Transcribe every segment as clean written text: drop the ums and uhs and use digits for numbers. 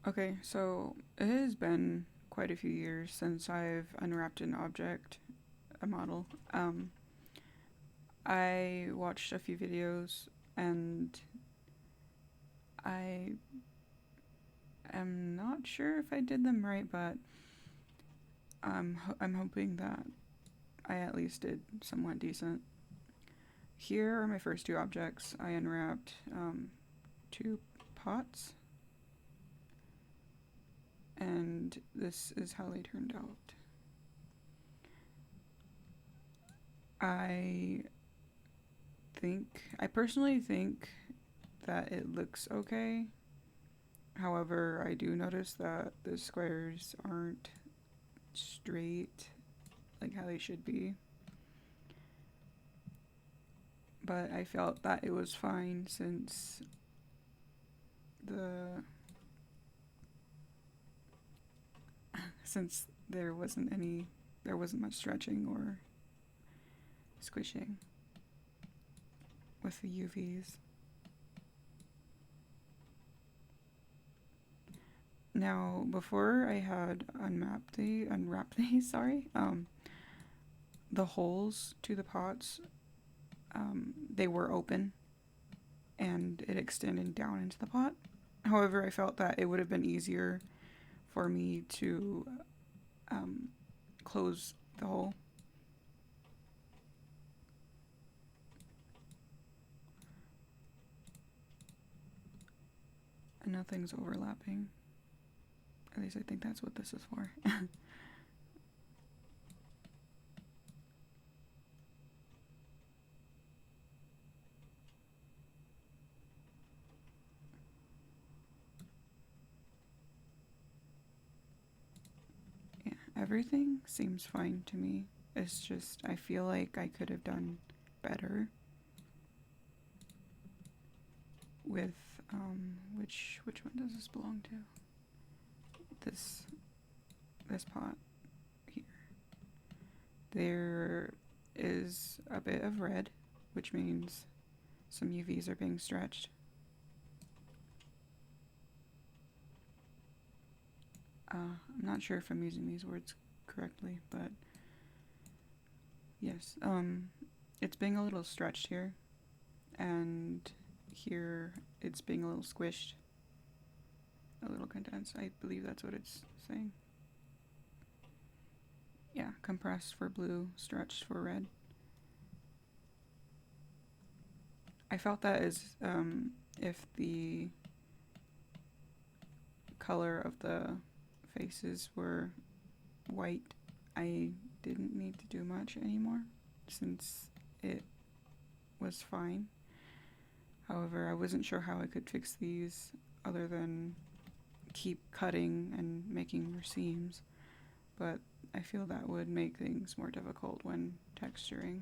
Okay, so it has been quite a few years since I've unwrapped an object, a model. I watched a few videos and I am not sure if I did them right, but I'm hoping that I at least did somewhat decent. Here are my first two objects. I unwrapped two pots, and this is how they turned out. I I personally think that it looks okay. However, I do notice that the squares aren't straight like how they should be. But I felt that it was fine the since there wasn't much stretching or squishing with the UVs. Now, before I had unwrapped these, sorry, the holes to the pots, they were open and it extended down into the pot. However, I felt that it would have been easier for me to um, close the hole. And nothing's overlapping. At least I think that's what this is for. Yeah, everything seems fine to me. It's just, I feel like I could have done better with, which one does this belong to? This pot here. There is a bit of red, which means some UVs are being stretched. I'm not sure if I'm using these words correctly, but yes, it's being a little stretched here, and here it's being a little squished, a little condensed. I believe that's what it's saying. Yeah, compressed for blue, stretched for red. I felt that is if the color of the faces were white, I didn't need to do much anymore since it was fine. However, I wasn't sure how I could fix these other than keep cutting and making more seams, but I feel that would make things more difficult when texturing.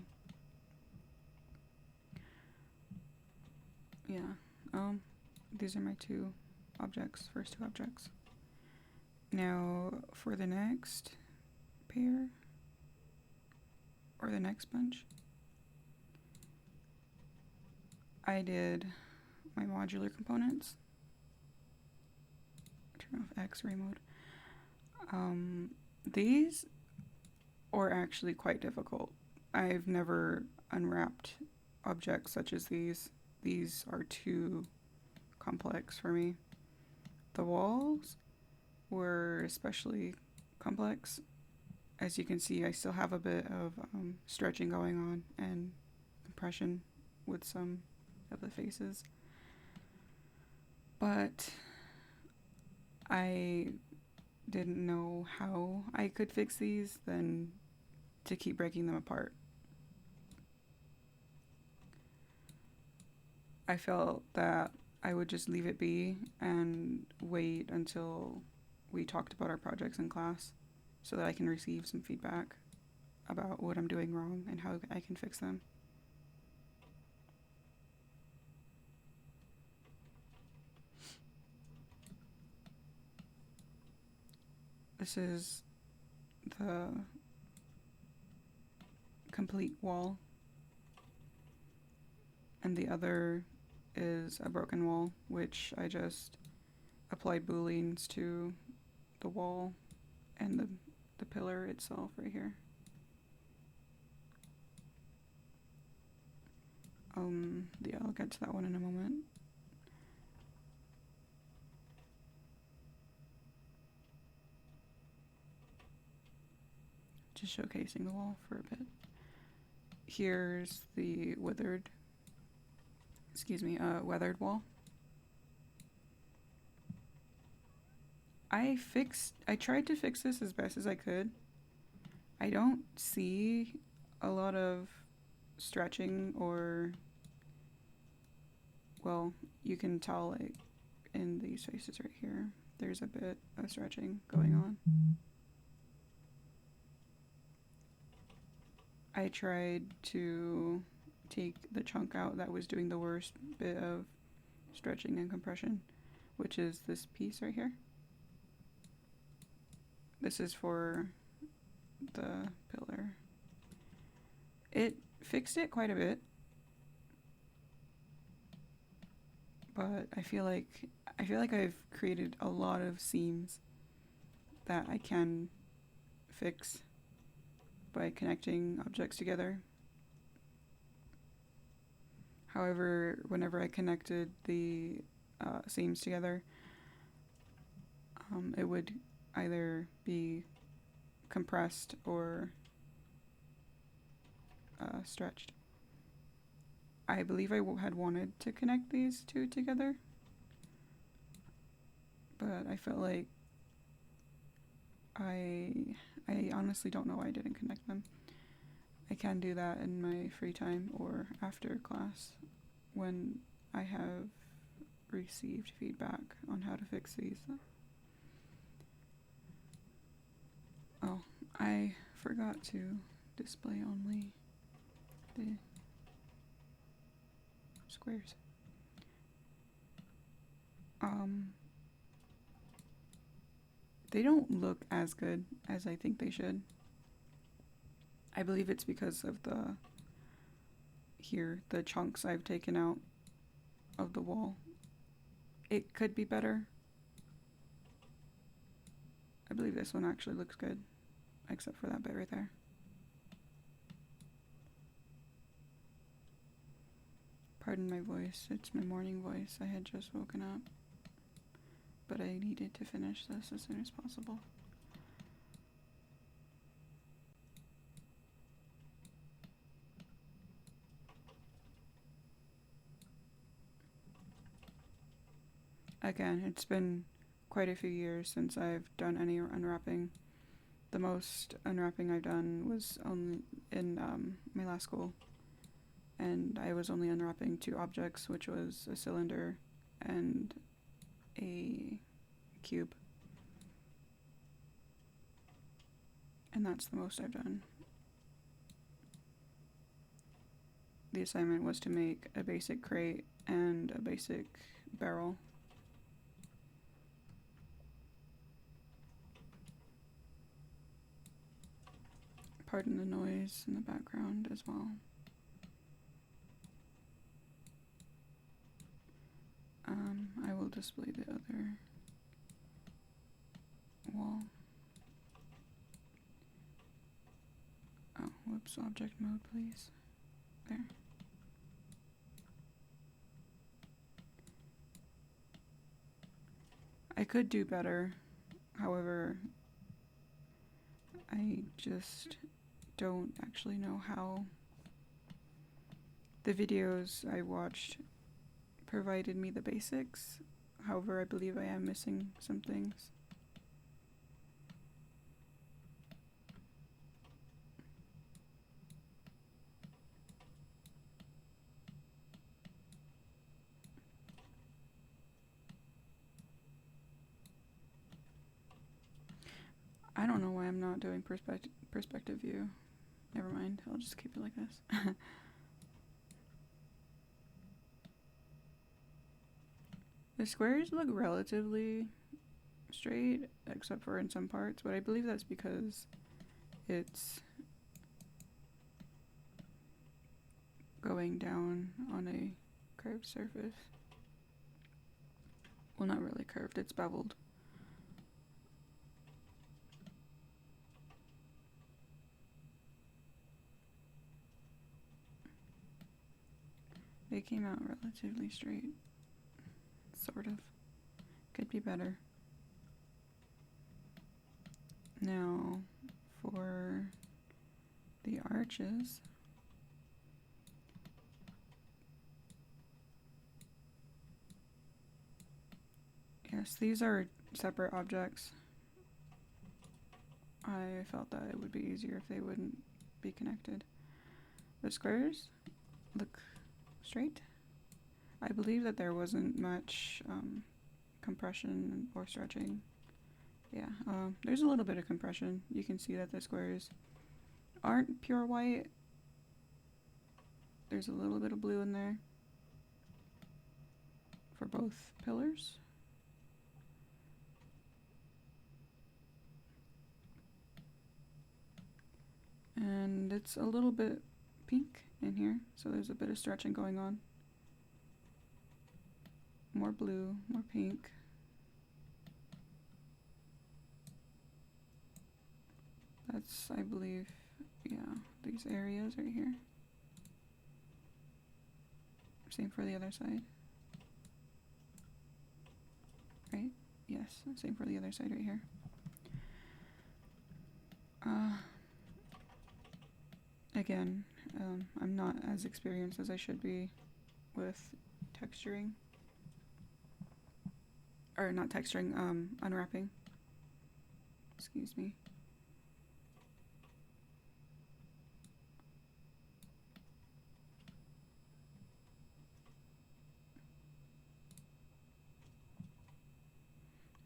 Yeah, these are my first two objects. Now, for the next pair, or the next bunch, I did my modular components. Turn off X-ray mode. These are actually quite difficult. I've never unwrapped objects such as these. These are too complex for me. The walls were especially complex. As you can see, I still have a bit of stretching going on and compression with some of the faces. But I didn't know how I could fix these than to keep breaking them apart. I felt that I would just leave it be and wait until we talked about our projects in class so that I can receive some feedback about what I'm doing wrong and how I can fix them. This is the complete wall, and the other is a broken wall, which I just applied booleans to the wall and the pillar itself right here. Yeah, I'll get to that one in a moment. Just showcasing the wall for a bit. Here's the weathered wall. I tried to fix this as best as I could. I don't see a lot of stretching, or, well, you can tell like in these faces right here, there's a bit of stretching going on. I tried to take the chunk out that was doing the worst bit of stretching and compression, which is this piece right here. This is for the pillar. It fixed it quite a bit, but I feel like I've created a lot of seams that I can fix by connecting objects together. However, whenever I connected the seams together, it would either be compressed or stretched. I believe I had wanted to connect these two together, but I felt like I honestly don't know why I didn't connect them. I can do that in my free time or after class when I have received feedback on how to fix these. Oh, I forgot to display only the squares. They don't look as good as I think they should. I believe it's because of the chunks I've taken out of the wall. It could be better. I believe this one actually looks good, except for that bit right there. Pardon my voice, it's my morning voice. I had just woken up, but I needed to finish this as soon as possible. Again, it's been quite a few years since I've done any unwrapping. The most unwrapping I've done was only in my last school, and I was only unwrapping 2 objects, which was a cylinder and a cube. And that's the most I've done. The assignment was to make a basic crate and a basic barrel. Pardon the noise in the background as well. I will display the other wall. Oh, whoops, object mode, please. There. I could do better, however, I just don't actually know how. The videos I watched provided me the basics, however, I believe I am missing some things. I don't know why I'm not doing perspective view. Never mind, I'll just keep it like this. The squares look relatively straight, except for in some parts, but I believe that's because it's going down on a curved surface. Well, not really curved, it's beveled. They came out relatively straight. Sort of. Could be better. Now, for the arches, yes, these are separate objects. I felt that it would be easier if they wouldn't be connected. The squares look straight. I believe that there wasn't much compression or stretching. Yeah, there's a little bit of compression. You can see that the squares aren't pure white. There's a little bit of blue in there for both pillars. And it's a little bit pink in here, so there's a bit of stretching going on. More blue, more pink. That's, I believe, yeah, these areas right here. Same for the other side. Right? Yes, same for the other side right here. Again, I'm not as experienced as I should be with texturing. Or not texturing, unwrapping. Excuse me.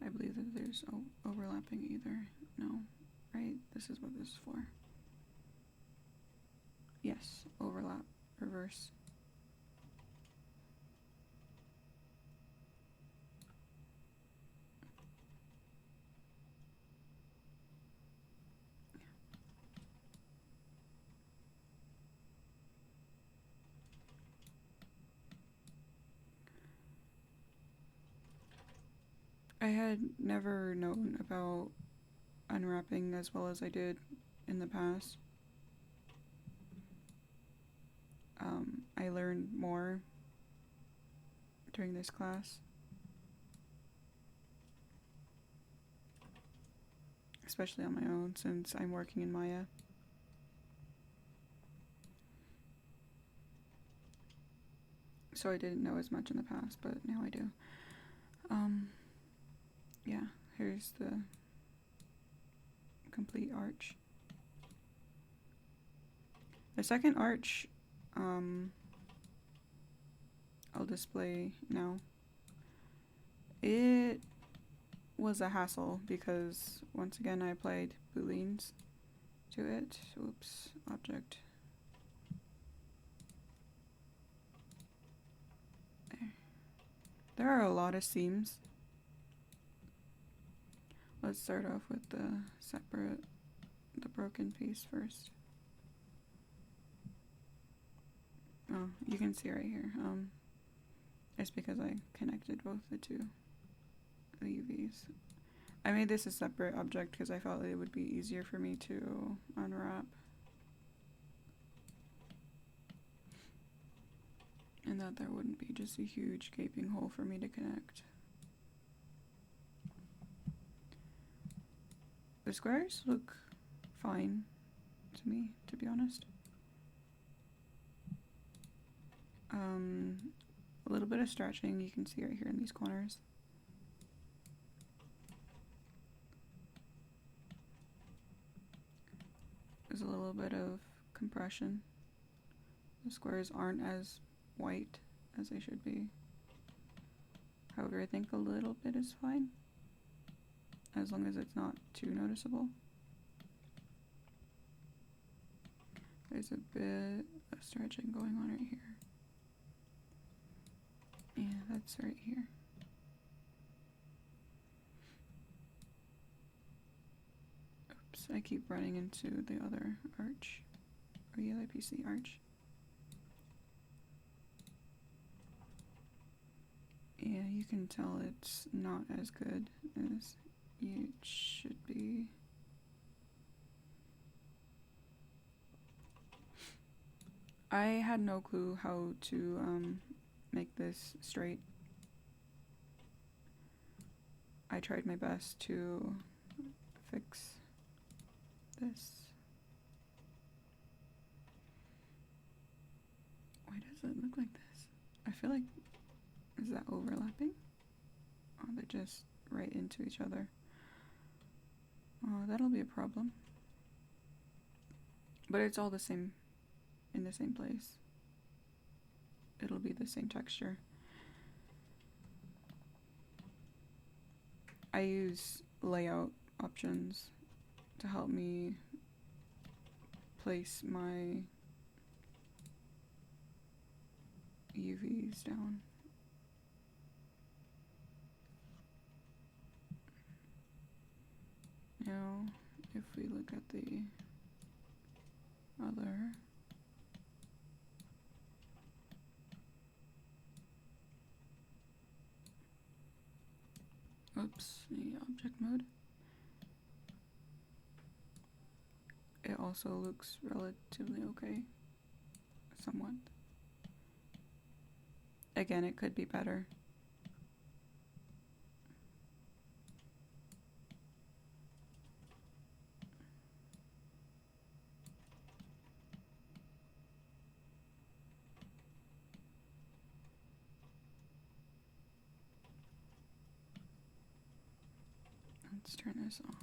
I believe that there's overlapping either. No, right? This is what this is for. Yes, overlap, reverse. I had never known about unwrapping as well as I did in the past. I learned more during this class, especially on my own since I'm working in Maya. So I didn't know as much in the past, but now I do. Yeah, here's the complete arch. The second arch, I'll display now. It was a hassle because once again I applied booleans to it. Oops, object. There are a lot of seams. Let's start off with the broken piece first. Oh, you can see right here. It's because I connected both the UVs. I made this a separate object because I felt it would be easier for me to unwrap. And that there wouldn't be just a huge gaping hole for me to connect. The squares look fine to me, to be honest. A little bit of stretching you can see right here in these corners. There's a little bit of compression. The squares aren't as white as they should be. However, I think a little bit is fine, as long as it's not too noticeable. There's a bit of stretching going on right here. Yeah, that's right here. Oops, I keep running into the other arch, or the other PC arch. Yeah, you can tell it's not as good as it should be. I had no clue how to make this straight. I tried my best to fix this. Why does it look like this? I feel like, is that overlapping? Oh, they're just right into each other. Oh, that'll be a problem. But it's all the same, in the same place. It'll be the same texture. I use layout options to help me place my UVs down. Now, if we look at the other, oops, the object mode, it also looks relatively okay, somewhat. Again, it could be better. Let's turn this off.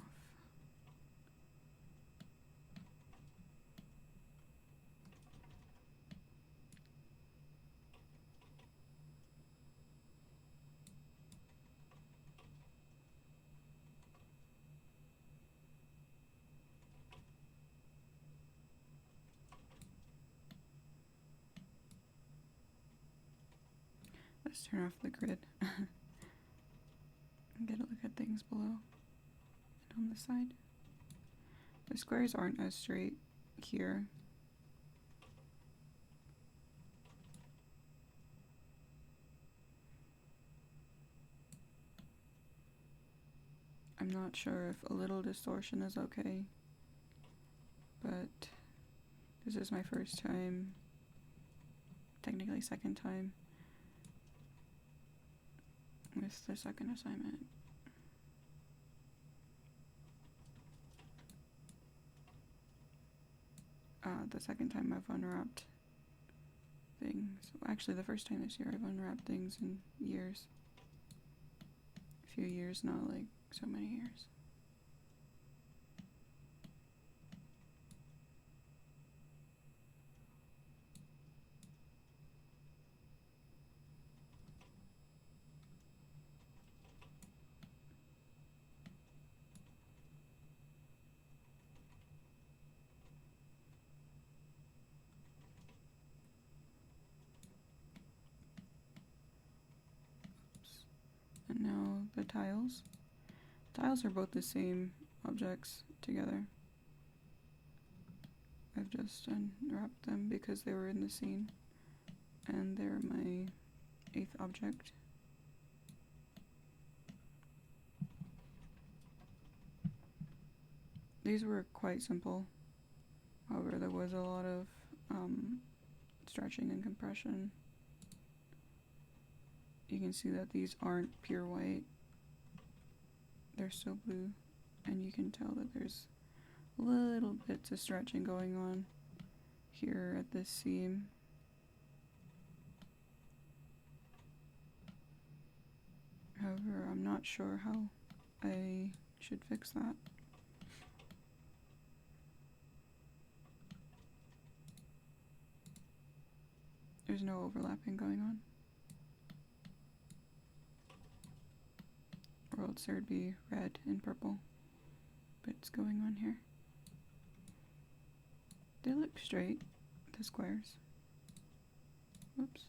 Let's turn off the grid and get a look at things below and on the side. The squares aren't as straight here. I'm not sure if a little distortion is okay, but this is my first time, technically second time, with the second assignment. The second time I've unwrapped things. Well, actually, the first time this year I've unwrapped things in years. A few years, not like so many years. And now the tiles. Tiles are both the same objects together. I've just unwrapped them because they were in the scene, and they're my 8th object. These were quite simple. However, there was a lot of stretching and compression. You can see that these aren't pure white. They're still blue, and you can tell that there's little bits of stretching going on here at this seam. However, I'm not sure how I should fix that. There's no overlapping going on. Or else there'd be red and purple bits going on here. They look straight, the squares. Whoops.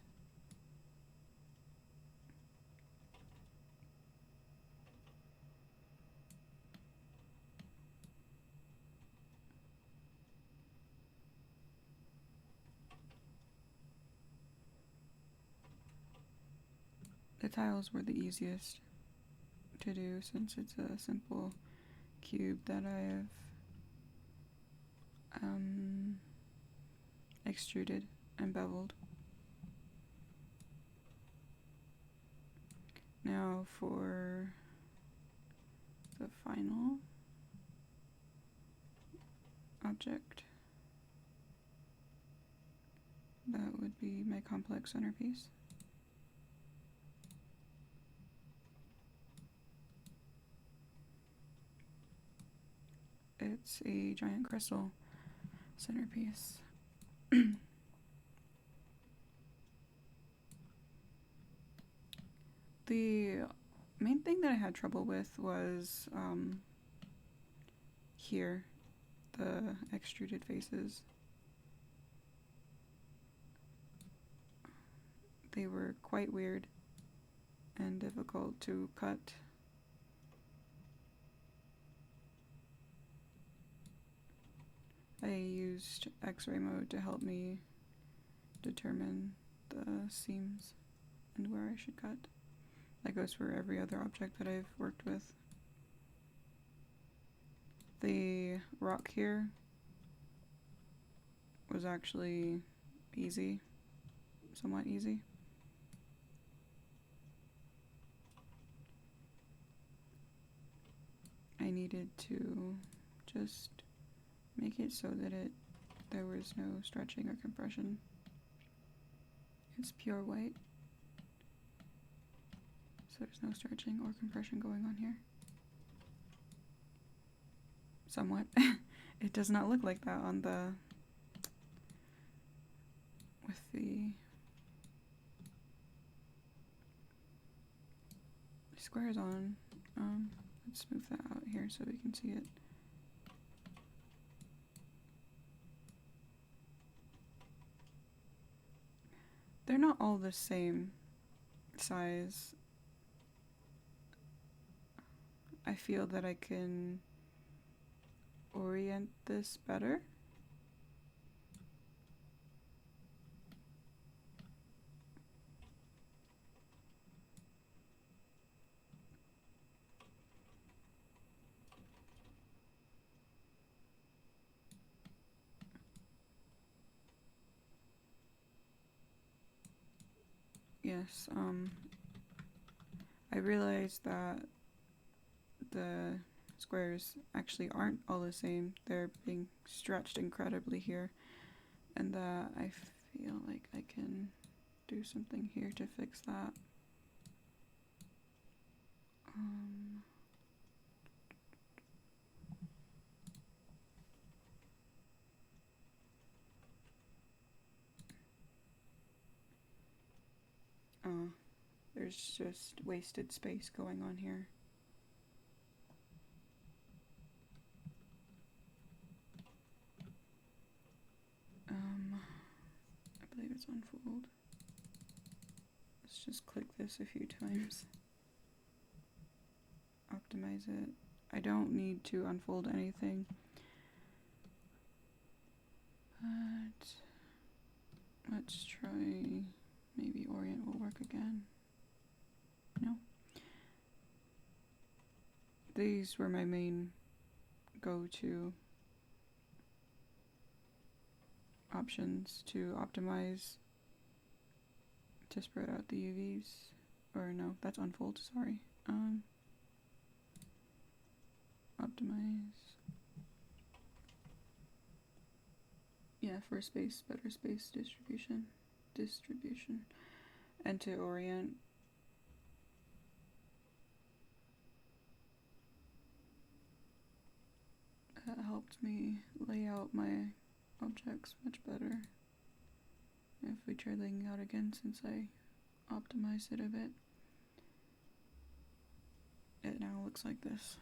The tiles were the easiest to do since it's a simple cube that I've extruded and beveled. Now for the final object, that would be my complex centerpiece. It's a giant crystal centerpiece. The main thing that I had trouble with was here, the extruded faces. They were quite weird and difficult to cut. I used X-ray mode to help me determine the seams and where I should cut. That goes for every other object that I've worked with. The rock here was actually easy, somewhat easy. I needed to just make it so that there was no stretching or compression. It's pure white, so there's no stretching or compression going on here. Somewhat. It does not look like that on with the squares on. Let's move that out here so we can see it. They're not all the same size. I feel that I can orient this better. Yes, I realized that the squares actually aren't all the same. They're being stretched incredibly here, and that I feel like I can do something here to fix that. There's just wasted space going on here. I believe it's unfold. Let's just click this a few times. Optimize it. I don't need to unfold anything. But let's try, maybe orient will work again. No. These were my main go-to options to optimize, to spread out the UVs. Or no, that's unfold, sorry. Optimize. Yeah, for space, better space distribution. And to orient. That helped me lay out my objects much better. If we try laying out again, since I optimized it a bit, it now looks like this.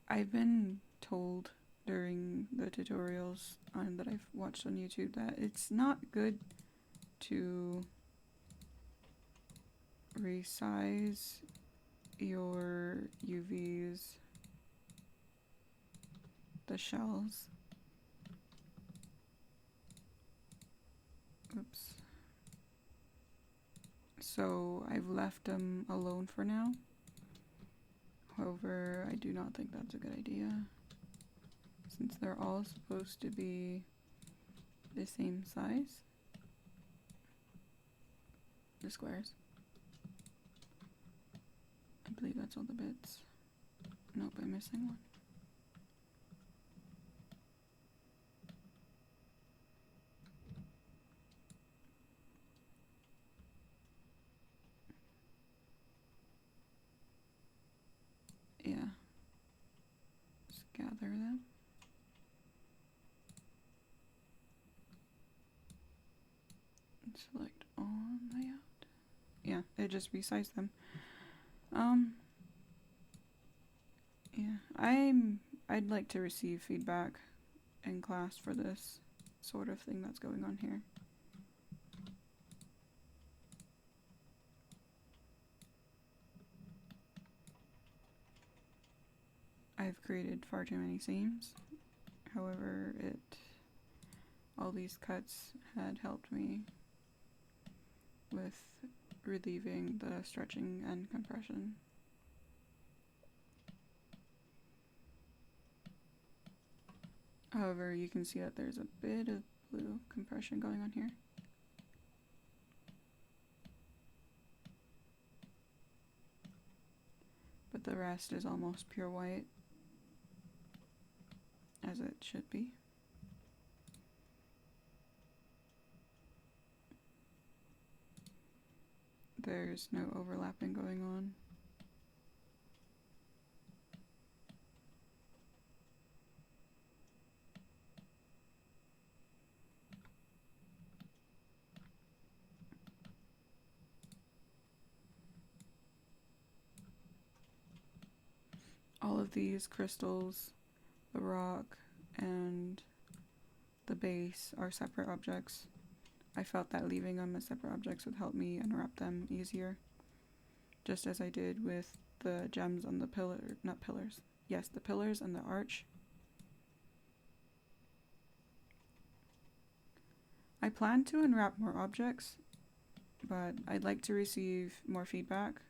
I've been told during the tutorials that I've watched on YouTube that it's not good to resize your UVs, the shells, Oops. So I've left them alone for now. However, I do not think that's a good idea, since they're all supposed to be the same size. The squares. I believe that's all the bits. Nope, I'm missing one. Yeah. Just gather them. And select on layout. Yeah, it just resized them. Yeah, I'd like to receive feedback in class for this sort of thing that's going on here. I've created far too many seams. However, all these cuts had helped me with relieving the stretching and compression. However, you can see that there's a bit of blue compression going on here. But the rest is almost pure white, as it should be. There's no overlapping going on. All of these crystals, the rock, and the base are separate objects. I felt that leaving them as separate objects would help me unwrap them easier, just as I did with the gems on the the pillars and the arch. I plan to unwrap more objects, but I'd like to receive more feedback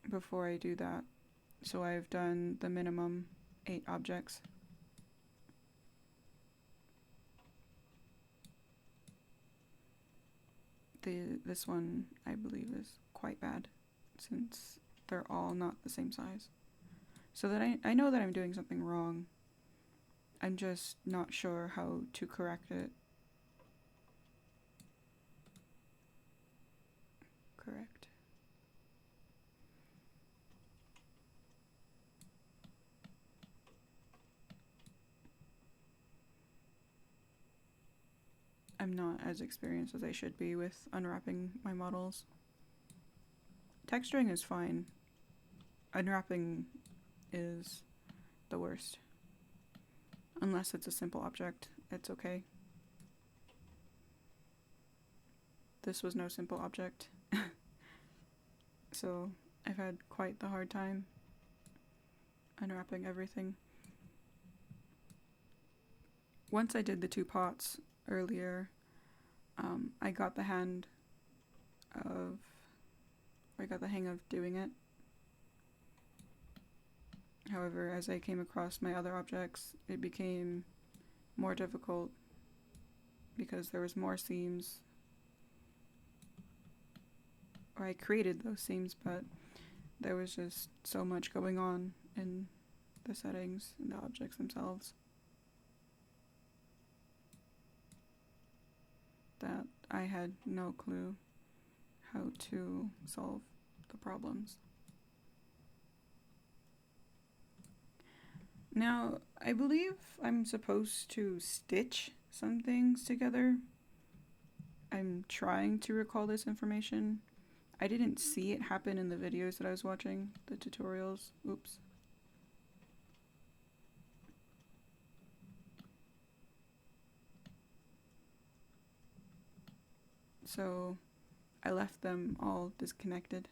before I do that. So I've done the minimum 8 objects. This one, I believe, is quite bad, since they're all not the same size. So that I know that I'm doing something wrong. I'm just not sure how to correct it. Correct. I'm not as experienced as I should be with unwrapping my models. Texturing is fine. Unwrapping is the worst. Unless it's a simple object, it's okay. This was no simple object. So I've had quite the hard time unwrapping everything. Once I did the 2 pots earlier, I got the hang of doing it. However, as I came across my other objects, it became more difficult because there was more seams. Or I created those seams, but there was just so much going on in the settings and the objects themselves that I had no clue how to solve the problems. Now, I believe I'm supposed to stitch some things together. I'm trying to recall this information. I didn't see it happen in the videos that I was watching, the tutorials. Oops. So I left them all disconnected,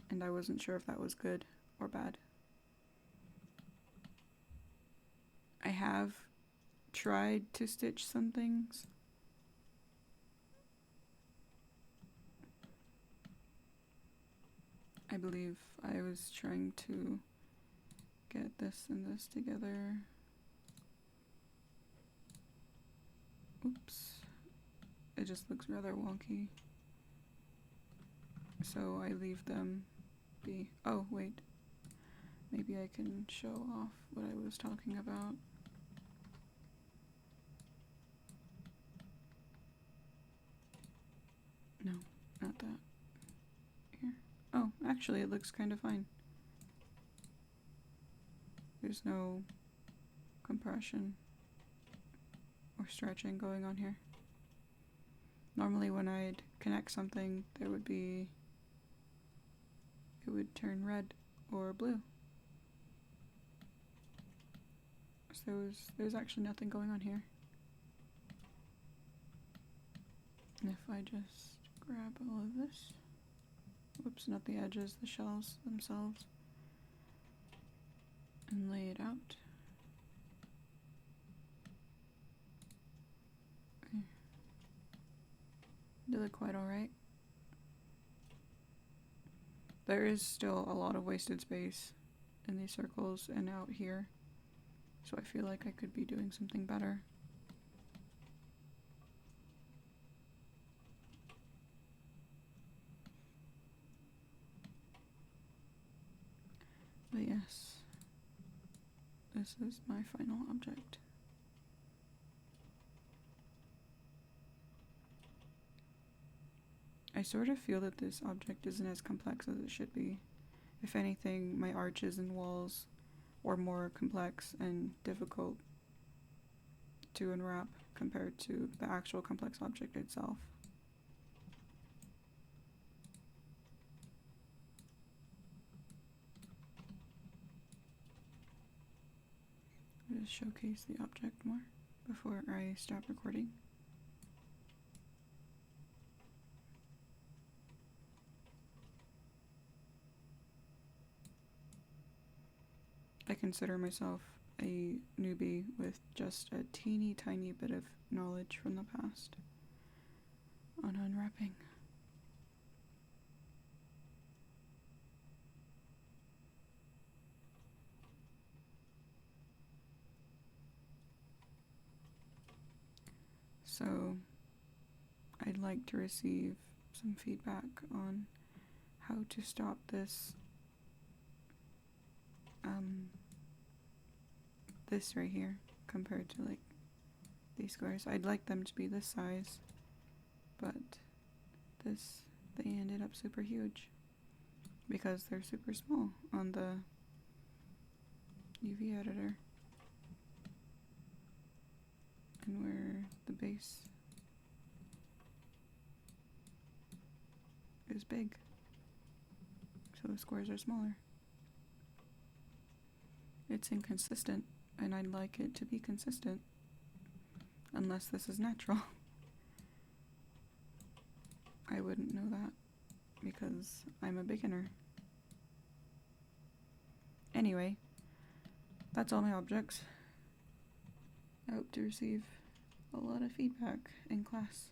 and I wasn't sure if that was good or bad. I have tried to stitch some things, I believe I was trying to get this and this together. Oops. It just looks rather wonky. So I leave them be. Oh, wait. Maybe I can show off what I was talking about. No, not that. Here. Oh, actually it looks kind of fine. There's no compression or stretching going on here. Normally when I'd connect something, there would be, it would turn red or blue. So there's actually nothing going on here. And if I just grab all of this, whoops, not the edges, the shells themselves, and lay it out. They look quite alright. There is still a lot of wasted space in these circles and out here, so I feel like I could be doing something better. But yes, this is my final object. I sort of feel that this object isn't as complex as it should be. If anything, my arches and walls were more complex and difficult to unwrap compared to the actual complex object itself. I'll just showcase the object more before I stop recording. I consider myself a newbie with just a teeny tiny bit of knowledge from the past on unwrapping. So I'd like to receive some feedback on how to stop this this right here compared to like these squares. I'd like them to be this size, but they ended up super huge because they're super small on the UV editor, and where the base is big, so the squares are smaller. It's inconsistent, and I'd like it to be consistent, unless this is natural. I wouldn't know that because I'm a beginner. Anyway, that's all my objects. I hope to receive a lot of feedback in class.